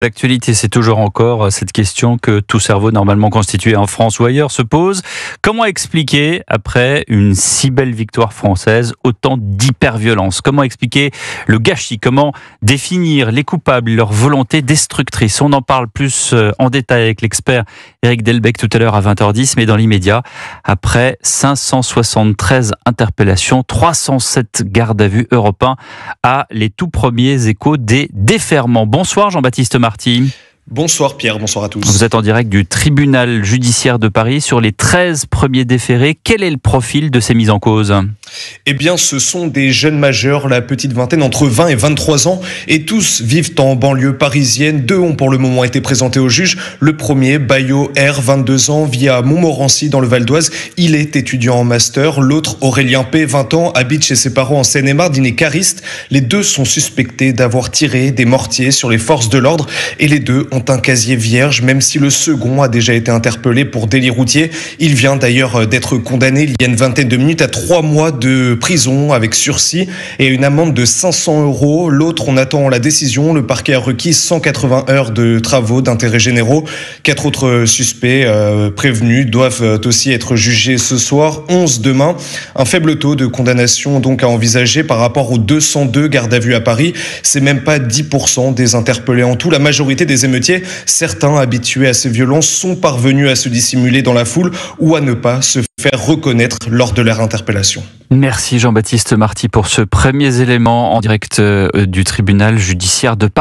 L'actualité, c'est toujours encore cette question que tout cerveau normalement constitué en France ou ailleurs se pose. Comment expliquer, après une si belle victoire française, autant d'hyperviolence? Comment expliquer le gâchis? Comment définir les coupables, leur volonté destructrice? On en parle plus en détail avec l'expert Éric Delbecq tout à l'heure à 20h10, mais dans l'immédiat, après 573 interpellations, 307 gardes à vue européens à les tout premiers échos des déferrements. Bonsoir Jean-Baptiste Marty. Bonsoir Pierre, bonsoir à tous. Vous êtes en direct du tribunal judiciaire de Paris sur les 13 premiers déférés. Quel est le profil de ces mises en cause? Eh bien, ce sont des jeunes majeurs, la petite vingtaine, entre 20 et 23 ans, et tous vivent en banlieue parisienne. Deux ont pour le moment été présentés au juge. Le premier, Bayo R, 22 ans, vit à Montmorency dans le Val d'Oise. Il est étudiant en master. L'autre, Aurélien P, 20 ans, habite chez ses parents en Seine-et-Marne. Il est cariste. Les deux sont suspectés d'avoir tiré des mortiers sur les forces de l'ordre et les deux ont un casier vierge, même si le second a déjà été interpellé pour délit routier. Il vient d'ailleurs d'être condamné il y a une vingtaine de minutes à 3 mois de prison avec sursis et une amende de 500 €. L'autre, on attend la décision. Le parquet a requis 180 heures de travaux d'intérêt généraux. 4 autres suspects prévenus doivent aussi être jugés ce soir, 11 demain. Un faible taux de condamnation donc à envisager par rapport aux 202 gardes à vue à Paris. C'est même pas 10% des interpellés en tout. La majorité des émeutiers, certains habitués à ces violences, sont parvenus à se dissimuler dans la foule ou à ne pas se faire reconnaître lors de leur interpellation. Merci Jean-Baptiste Marty pour ce premier élément en direct du tribunal judiciaire de Paris.